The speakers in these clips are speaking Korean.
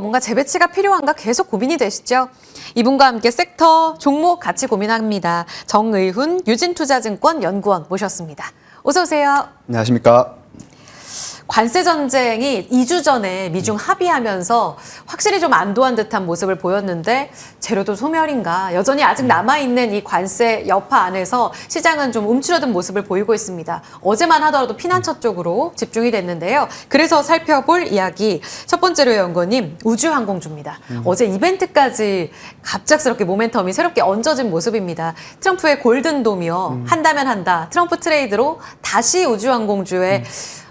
뭔가 재배치가 필요한가 계속 고민이 되시죠? 이분과 함께 섹터 종목 같이 고민합니다. 정의훈 유진투자증권 연구원 모셨습니다. 어서 오세요. 안녕하십니까. 관세 전쟁이 2주 전에 미중 합의하면서 확실히 좀 안도한 듯한 모습을 보였는데 재료도 소멸인가 여전히 아직 남아있는 이 관세 여파 안에서 시장은 좀 움츠러든 모습을 보이고 있습니다. 어제만 하더라도 피난처 쪽으로 집중이 됐는데요. 그래서 살펴볼 이야기 첫 번째로 연구원님 우주항공주입니다. 어제 이벤트까지 갑작스럽게 모멘텀이 새롭게 얹어진 모습입니다. 트럼프의 골든돔이요. 한다면 한다. 트럼프 트레이드로 다시 우주항공주의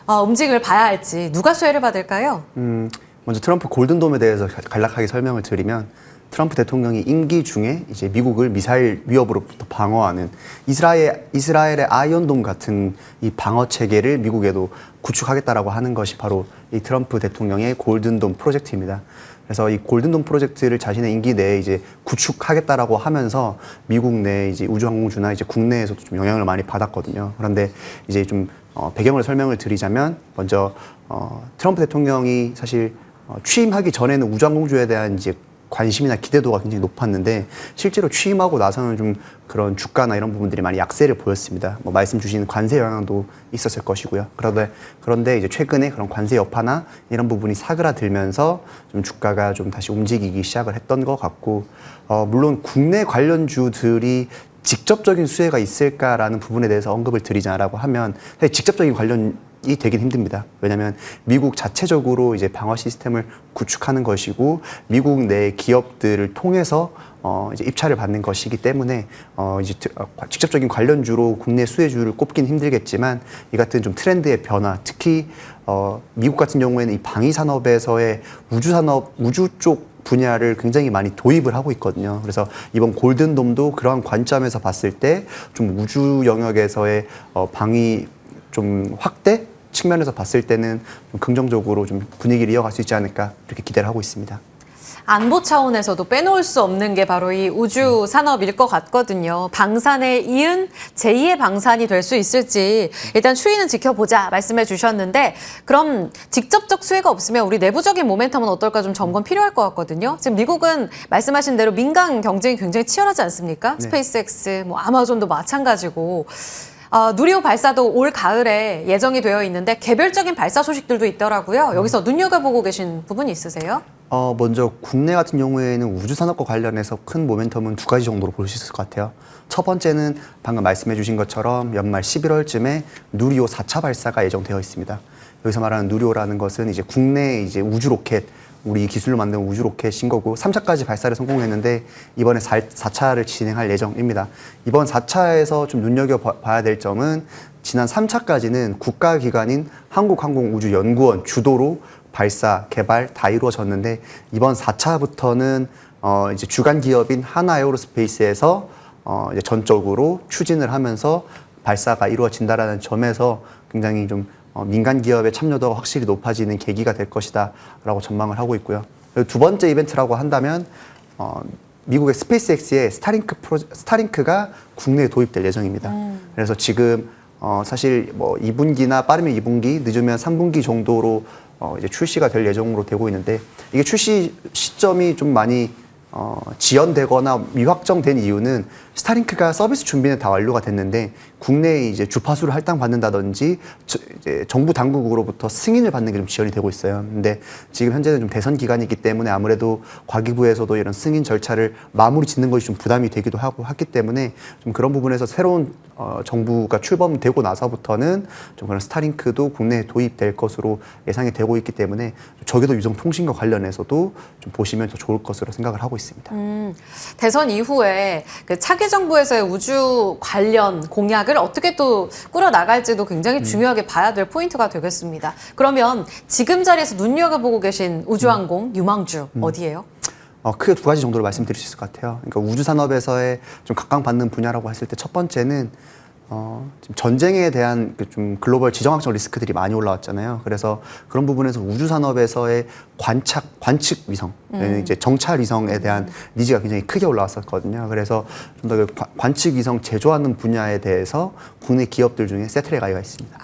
움직임을 봐야 할지 누가 수혜를 받을까요? 먼저 트럼프 골든돔에 대해서 간략하게 설명을 드리면 트럼프 대통령이 임기 중에 이제 미국을 미사일 위협으로부터 방어하는 이스라엘의 아이언돔 같은 이 방어 체계를 미국에도 구축하겠다라고 하는 것이 바로 이 트럼프 대통령의 골든돔 프로젝트입니다. 그래서 이 골든돔 프로젝트를 자신의 임기 내에 이제 구축하겠다라고 하면서 미국 내 이제 우주항공주나 이제 국내에서도 좀 영향을 많이 받았거든요. 그런데 이제 좀 배경을 설명을 드리자면 먼저 트럼프 대통령이 사실 취임하기 전에는 우주항공주에 대한 이제 관심이나 기대도가 굉장히 높았는데 실제로 취임하고 나서는 좀 그런 주가나 이런 부분들이 많이 약세를 보였습니다. 뭐 말씀 주신 관세 영향도 있었을 것이고요. 그런데 이제 최근에 그런 관세 여파나 이런 부분이 사그라들면서 좀 주가가 좀 다시 움직이기 시작을 했던 것 같고 물론 국내 관련주들이 직접적인 수혜가 있을까라는 부분에 대해서 언급을 드리자라고 하면 사실 직접적인 관련이 되긴 힘듭니다. 왜냐하면 미국 자체적으로 이제 방어 시스템을 구축하는 것이고 미국 내 기업들을 통해서 이제 입찰을 받는 것이기 때문에 이제 직접적인 관련주로 국내 수혜주를 꼽긴 힘들겠지만 이 같은 좀 트렌드의 변화, 특히 미국 같은 경우에는 이 방위 산업에서의 우주 쪽 분야를 굉장히 많이 도입을 하고 있거든요. 그래서 이번 골든돔도 그러한 관점에서 봤을 때 좀 우주 영역에서의 방위 좀 확대 측면에서 봤을 때는 좀 긍정적으로 좀 분위기를 이어갈 수 있지 않을까 이렇게 기대를 하고 있습니다. 안보 차원에서도 빼놓을 수 없는 게 바로 이 우주 산업일 것 같거든요. 방산에 이은 제2의 방산이 될 수 있을지 일단 추이는 지켜보자 말씀해 주셨는데 그럼 직접적 수혜가 없으면 우리 내부적인 모멘텀은 어떨까 좀 점검 필요할 것 같거든요. 지금 미국은 말씀하신 대로 민간 경쟁이 굉장히 치열하지 않습니까? 네. 스페이스X, 뭐 아마존도 마찬가지고. 누리호 발사도 올 가을에 예정이 되어 있는데 개별적인 발사 소식들도 있더라고요. 여기서 눈여겨보고 계신 부분이 있으세요? 먼저 국내 같은 경우에는 우주산업과 관련해서 큰 모멘텀은 두 가지 정도로 볼 수 있을 것 같아요. 첫 번째는 방금 말씀해 주신 것처럼 연말 11월쯤에 누리호 4차 발사가 예정되어 있습니다. 여기서 말하는 누리호라는 것은 이제 국내 이제 우주 로켓, 우리 기술로 만든 우주 로켓인 거고 3차까지 발사를 성공했는데 이번에 4차를 진행할 예정입니다. 이번 4차에서 좀 눈여겨봐야 될 점은 지난 3차까지는 국가기관인 한국항공우주연구원 주도로 발사, 개발 다 이루어졌는데 이번 4차부터는 이제 주간 기업인 하나에어로스페이스에서 이제 전적으로 추진을 하면서 발사가 이루어진다라는 점에서 굉장히 좀 민간 기업의 참여도가 확실히 높아지는 계기가 될 것이다라고 전망을 하고 있고요. 두 번째 이벤트라고 한다면 미국의 스페이스X의 스타링크가 국내에 도입될 예정입니다. 그래서 지금 사실 뭐 2분기나 빠르면 2분기, 늦으면 3분기 정도로 이제 출시가 될 예정으로 되고 있는데 이게 출시 시점이 좀 많이 지연되거나 미확정된 이유는 스타링크가 서비스 준비는 다 완료가 됐는데 국내에 이제 주파수를 할당받는다든지 이제 정부 당국으로부터 승인을 받는 게 좀 지연이 되고 있어요. 근데 지금 현재는 좀 대선 기간이기 때문에 아무래도 과기부에서도 이런 승인 절차를 마무리 짓는 것이 좀 부담이 되기도 하고 했기 때문에 좀 그런 부분에서 새로운 정부가 출범되고 나서부터는 좀 그런 스타링크도 국내에 도입될 것으로 예상이 되고 있기 때문에 저궤도 위성 통신과 관련해서도 좀 보시면 더 좋을 것으로 생각을 하고 있습니다. 대선 이후에 그 차기 정부에서의 우주 관련 공약을 어떻게 또 꾸려 나갈지도 굉장히 중요하게 봐야 될 포인트가 되겠습니다. 그러면 지금 자리에서 눈여겨보고 계신 우주항공 유망주 어디예요? 크게 두 가지 정도로 말씀드릴 수 있을 것 같아요. 그러니까 우주 산업에서의 좀 각광받는 분야라고 했을 때 첫 번째는 지금 전쟁에 대한 그 좀 글로벌 지정학적 리스크들이 많이 올라왔잖아요. 그래서 그런 부분에서 우주 산업에서의 관측 위성, 이제 정찰 위성에 대한 니즈가 굉장히 크게 올라왔었거든요. 그래서 좀 더 관측 위성 제조하는 분야에 대해서 국내 기업들 중에 세트레가이가 있습니다.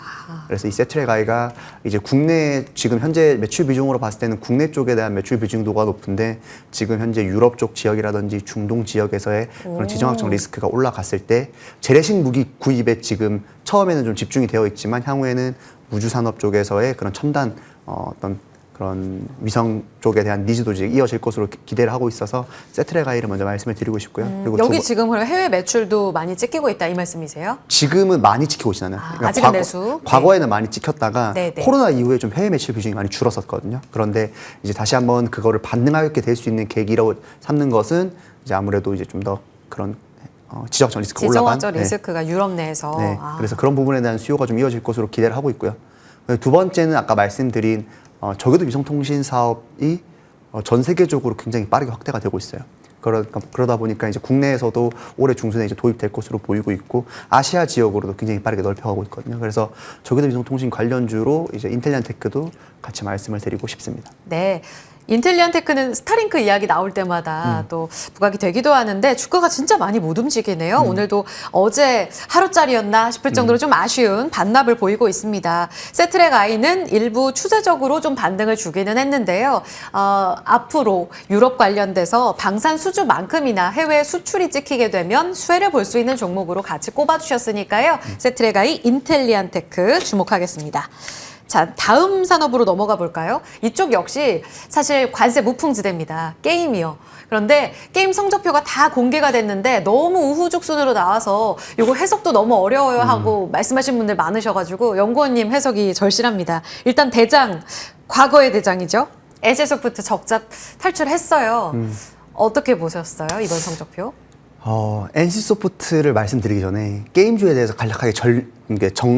그래서 그래서 이 세트랙 아이가 이제 국내 지금 현재 매출 비중으로 봤을 때는 국내 쪽에 대한 매출 비중도가 높은데 지금 현재 유럽 쪽 지역이라든지 중동 지역에서의 그런 지정학적 리스크가 올라갔을 때 재래식 무기 구입에 지금 처음에는 좀 집중이 되어 있지만 향후에는 우주 산업 쪽에서의 그런 첨단 어떤 그런 위성 쪽에 대한 니즈도 이제 이어질 것으로 기대를 하고 있어서 세트랙 아이를 먼저 말씀을 드리고 싶고요. 그리고 여기 지금 그럼 해외 매출도 많이 찍히고 있다 이 말씀이세요? 지금은 많이 찍히고 있지 않아요. 아직은 내수. 과거에는 많이 찍혔다가 네, 네. 코로나 이후에 좀 해외 매출 비중이 많이 줄었었거든요. 그런데 이제 다시 한번 그거를 반등하게 될 수 있는 계기로 삼는 것은 이제 아무래도 이제 좀 더 그런 지정학적 리스크가 올라간. 지정학적 리스크가 유럽 내에서. 네. 그래서 그런 부분에 대한 수요가 좀 이어질 것으로 기대를 하고 있고요. 두 번째는 아까 말씀드린 저궤도 위성통신 사업이 전 세계적으로 굉장히 빠르게 확대가 되고 있어요. 그러다 보니까 이제 국내에서도 올해 중순에 이제 도입될 것으로 보이고 있고 아시아 지역으로도 굉장히 빠르게 넓혀가고 있거든요. 그래서 저궤도 위성통신 관련주로 이제 인텔리안테크도 같이 말씀을 드리고 싶습니다. 네. 인텔리안테크는 스타링크 이야기 나올 때마다 또 부각이 되기도 하는데 주가가 진짜 많이 못 움직이네요. 오늘도 어제 하루짜리였나 싶을 정도로 좀 아쉬운 반납을 보이고 있습니다. 세트랙 아이는 일부 추세적으로 좀 반등을 주기는 했는데요. 앞으로 유럽 관련돼서 방산 수주만큼이나 해외 수출이 찍히게 되면 수혜를 볼 수 있는 종목으로 같이 꼽아주셨으니까요. 세트랙 아이 인텔리안테크 주목하겠습니다. 자, 다음 산업으로 넘어가 볼까요? 이쪽 역시 사실 관세 무풍지대입니다. 게임이요. 그런데 게임 성적표가 다 공개가 됐는데 너무 우후죽순으로 나와서 이거 해석도 너무 어려워요 하고 말씀하신 분들 많으셔가지고 연구원님 해석이 절실합니다. 일단 대장, 과거의 대장이죠. NC소프트 적자 탈출했어요. 어떻게 보셨어요? 이번 성적표? NC소프트를 말씀드리기 전에 게임주에 대해서 간략하게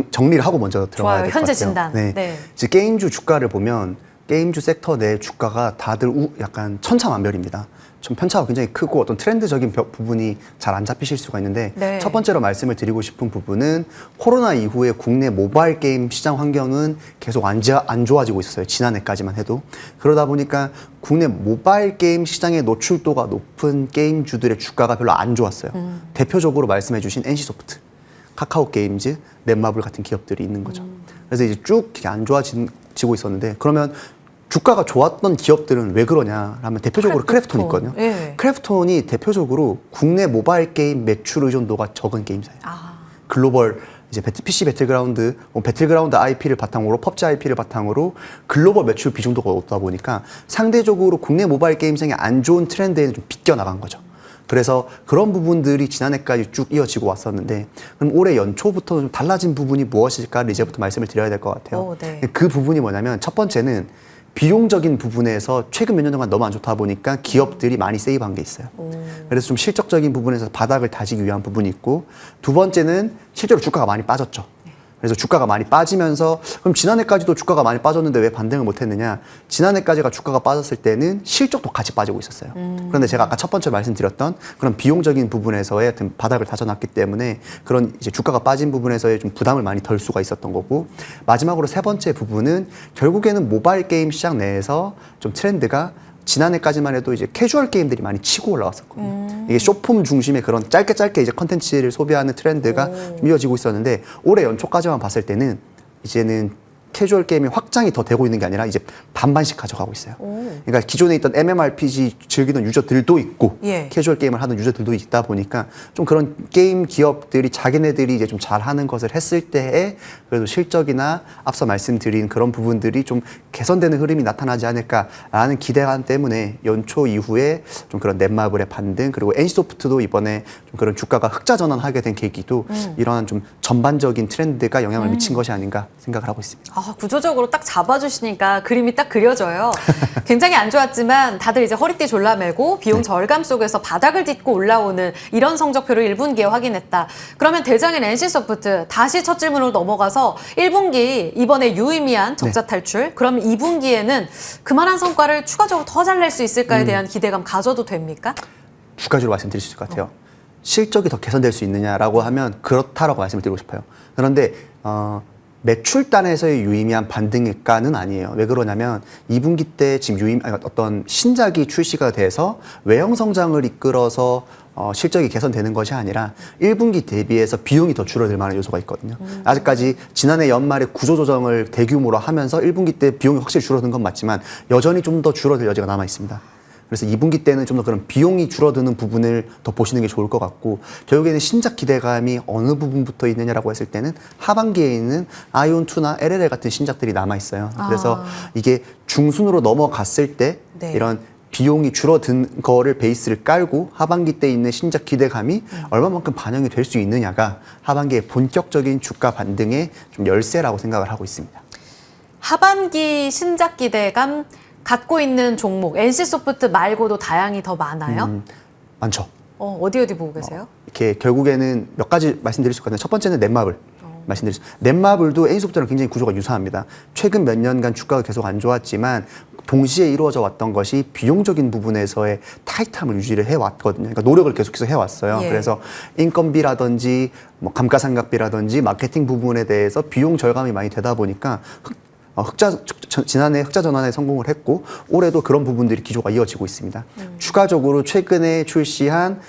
정리를 하고 먼저 들어가야 될 것 같아요. 현재 진단. 네. 지금 게임주 주가를 보면 게임주 섹터 내 주가가 다들 약간 천차만별입니다. 좀 편차가 굉장히 크고 어떤 트렌드적인 부분이 잘 안 잡히실 수가 있는데 네. 첫 번째로 말씀을 드리고 싶은 부분은 코로나 이후에 국내 모바일 게임 시장 환경은 계속 안 좋아지고 있었어요. 지난해까지만 해도. 그러다 보니까 국내 모바일 게임 시장의 노출도가 높은 게임주들의 주가가 별로 안 좋았어요. 대표적으로 말씀해 주신 NC소프트, 카카오 게임즈, 넷마블 같은 기업들이 있는 거죠. 그래서 이제 쭉 안 좋아지고 있었는데 그러면 주가가 좋았던 기업들은 왜 그러냐 하면 대표적으로 크래프톤이 있거든요. 예. 크래프톤이 대표적으로 국내 모바일 게임 매출 의존도가 적은 게임사예요. 글로벌 이제 PC 배틀그라운드, 배틀그라운드 IP를 바탕으로 펍지 IP를 바탕으로 글로벌 매출 비중도가 높다 보니까 상대적으로 국내 모바일 게임상의 안 좋은 트렌드에는 좀 비껴 나간 거죠. 그래서 그런 부분들이 지난해까지 쭉 이어지고 왔었는데 그럼 올해 연초부터 좀 달라진 부분이 무엇일까를 이제부터 말씀을 드려야 될 것 같아요. 네. 그 부분이 뭐냐면 첫 번째는 비용적인 부분에서 최근 몇 년 동안 너무 안 좋다 보니까 기업들이 많이 세이브한 게 있어요. 그래서 좀 실적적인 부분에서 바닥을 다지기 위한 부분이 있고 두 번째는 실제로 주가가 많이 빠졌죠. 그래서 주가가 많이 빠지면서 그럼 지난해까지도 주가가 많이 빠졌는데 왜 반등을 못했느냐? 지난해까지가 주가가 빠졌을 때는 실적도 같이 빠지고 있었어요. 그런데 제가 아까 첫 번째 말씀드렸던 그런 비용적인 부분에서의 어떤 바닥을 다져놨기 때문에 그런 이제 주가가 빠진 부분에서의 좀 부담을 많이 덜 수가 있었던 거고 마지막으로 세 번째 부분은 결국에는 모바일 게임 시장 내에서 좀 트렌드가 지난해까지만 해도 이제 캐주얼 게임들이 많이 치고 올라왔었거든요. 이게 쇼폼 중심의 그런 짧게 이제 컨텐츠를 소비하는 트렌드가 좀 이어지고 있었는데 올해 연초까지만 봤을 때는 이제는 캐주얼 게임의 확장이 더 되고 있는 게 아니라 이제 반반씩 가져가고 있어요. 그러니까 기존에 있던 MMORPG 즐기던 유저들도 있고 예. 캐주얼 게임을 하는 유저들도 있다 보니까 좀 그런 게임 기업들이 자기네들이 이제 좀 잘하는 것을 했을 때에 그래도 실적이나 앞서 말씀드린 그런 부분들이 좀 개선되는 흐름이 나타나지 않을까라는 기대감 때문에 연초 이후에 좀 그런 넷마블의 반등 그리고 NC소프트도 이번에 좀 그런 주가가 흑자 전환하게 된 계기도 이러한 좀 전반적인 트렌드가 영향을 미친 것이 아닌가 생각을 하고 있습니다. 구조적으로 딱 잡아주시니까 그림이 딱 그려져요. 굉장히 안 좋았지만 다들 이제 허리띠 졸라매고 비용 절감 속에서 바닥을 딛고 올라오는 이런 성적표를 1분기에 확인했다. 그러면 대장인 NC소프트 다시 첫 질문으로 넘어가서 1분기 이번에 유의미한 적자 탈출 그럼 2분기에는 그만한 성과를 추가적으로 더 잘 낼 수 있을까에 대한 기대감 가져도 됩니까? 두 가지로 말씀드릴 수 있을 것 같아요. 실적이 더 개선될 수 있느냐라고 하면 그렇다라고 말씀을 드리고 싶어요. 그런데 매출단에서의 유의미한 반등일까는 아니에요. 왜 그러냐면 2분기 때 지금 어떤 신작이 출시가 돼서 외형 성장을 이끌어서 실적이 개선되는 것이 아니라 1분기 대비해서 비용이 더 줄어들 만한 요소가 있거든요. 아직까지 지난해 연말에 구조조정을 대규모로 하면서 1분기 때 비용이 확실히 줄어든 건 맞지만 여전히 좀 더 줄어들 여지가 남아 있습니다. 그래서 2분기 때는 좀 더 그런 비용이 줄어드는 부분을 더 보시는 게 좋을 것 같고, 결국에는 신작 기대감이 어느 부분부터 있느냐라고 했을 때는 하반기에 있는 아이온2나 LLL 같은 신작들이 남아 있어요. 그래서 이게 중순으로 넘어갔을 때 네. 이런 비용이 줄어든 거를 베이스를 깔고 하반기 때 있는 신작 기대감이 얼마만큼 반영이 될 수 있느냐가 하반기의 본격적인 주가 반등의 좀 열쇠라고 생각을 하고 있습니다. 하반기 신작 기대감 갖고 있는 종목 NC소프트 말고도 다양히 더 많아요? 많죠. 어디 보고 계세요? 이렇게 결국에는 몇 가지 말씀드릴 수 있거든요. 첫 번째는 넷마블. 넷마블도 NC소프트랑 굉장히 구조가 유사합니다. 최근 몇 년간 주가가 계속 안 좋았지만 동시에 이루어져 왔던 것이 비용적인 부분에서의 타이트함을 유지를 해왔거든요. 그러니까 노력을 계속해서 해왔어요. 예. 그래서 인건비라든지 뭐 감가상각비라든지 마케팅 부분에 대해서 비용 절감이 많이 되다 보니까 지난해 흑자 전환에 성공을 했고 올해도 그런 부분들이 기조가 이어지고 있습니다. 추가적으로 최근에 출시한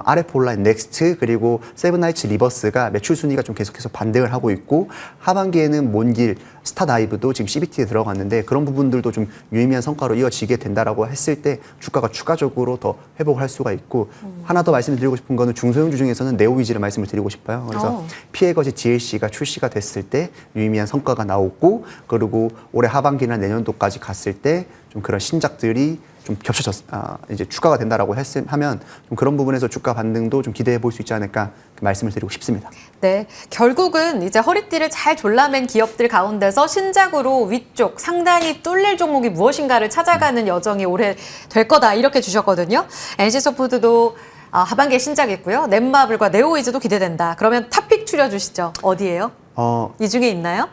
RF 온라인 넥스트 그리고 세븐나이츠 리버스가 매출 순위가 좀 계속해서 반등을 하고 있고, 하반기에는 몬길 스타다이브도 지금 CBT에 들어갔는데 그런 부분들도 좀 유의미한 성과로 이어지게 된다라고 했을 때 주가가 추가적으로 더 회복을 할 수가 있고, 하나 더 말씀드리고 싶은 거는 중소형주 중에서는 네오위즈를 말씀을 드리고 싶어요. 그래서 피해거시 DLC가 출시가 됐을 때 유의미한 성과가 나오고, 그리고 올해 하반기나 내년도까지 갔을 때 좀 그런 신작들이 좀 이제 추가가 된다라고 하면 좀 그런 부분에서 주가 반등도 좀 기대해 볼 수 있지 않을까 말씀을 드리고 싶습니다. 네, 결국은 이제 허리띠를 잘 졸라맨 기업들 가운데서 신작으로 위쪽 상당히 뚫릴 종목이 무엇인가를 찾아가는 여정이 올해 될 거다 이렇게 주셨거든요. NC소프트도 하반기에 신작 있고요. 넷마블과 네오위즈도 기대된다. 그러면 탑픽 추려주시죠. 어디예요? 이 중에 있나요?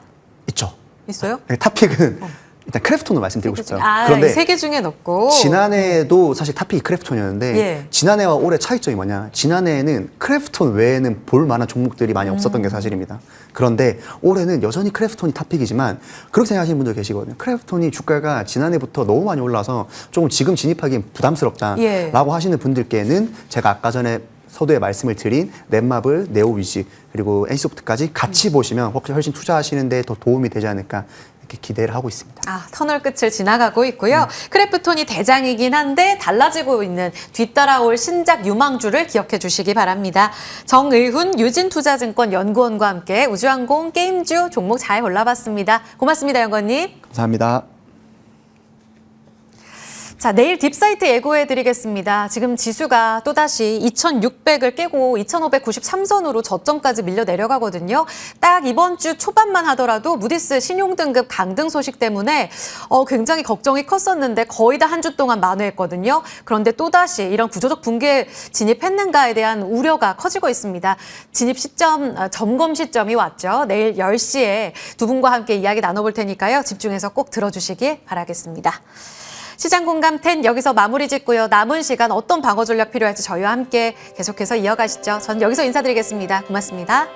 있죠. 있어요? 네, 탑픽은 일단 크래프톤을 말씀드리고 싶어요. 그런데 세 개 중에 넣고 지난해도 사실 탑픽이 크래프톤이었는데 예. 지난해와 올해 차이점이 뭐냐? 지난해에는 크래프톤 외에는 볼 만한 종목들이 많이 없었던 게 사실입니다. 그런데 올해는 여전히 크래프톤이 탑픽이지만 그렇게 생각하시는 분들 계시거든요. 크래프톤이 주가가 지난해부터 너무 많이 올라서 조금 지금 진입하기엔 부담스럽다라고 예. 하시는 분들께는 제가 아까 전에 서두에 말씀을 드린 넷마블, 네오위즈 그리고 NC소프트까지 같이 보시면 훨씬 투자하시는 데 더 도움이 되지 않을까 이렇게 기대를 하고 있습니다. 터널 끝을 지나가고 있고요. 크래프톤이 대장이긴 한데 달라지고 있는 뒤따라올 신작 유망주를 기억해 주시기 바랍니다. 정의훈 유진투자증권 연구원과 함께 우주항공 게임주 종목 잘 골라봤습니다. 고맙습니다, 연구원님. 감사합니다. 자, 내일 딥사이트 예고해드리겠습니다. 지금 지수가 또다시 2600을 깨고 2593선으로 저점까지 밀려 내려가거든요. 딱 이번 주 초반만 하더라도 무디스 신용등급 강등 소식 때문에 굉장히 걱정이 컸었는데 거의 다 한 주 동안 만회했거든요. 그런데 또다시 이런 구조적 붕괴에 진입했는가에 대한 우려가 커지고 있습니다. 진입 시점, 점검 시점이 왔죠. 내일 10시에 두 분과 함께 이야기 나눠볼 테니까요. 집중해서 꼭 들어주시기 바라겠습니다. 시장 공감 10 여기서 마무리 짓고요. 남은 시간 어떤 방어 전략 필요할지 저희와 함께 계속해서 이어가시죠. 전 여기서 인사드리겠습니다. 고맙습니다.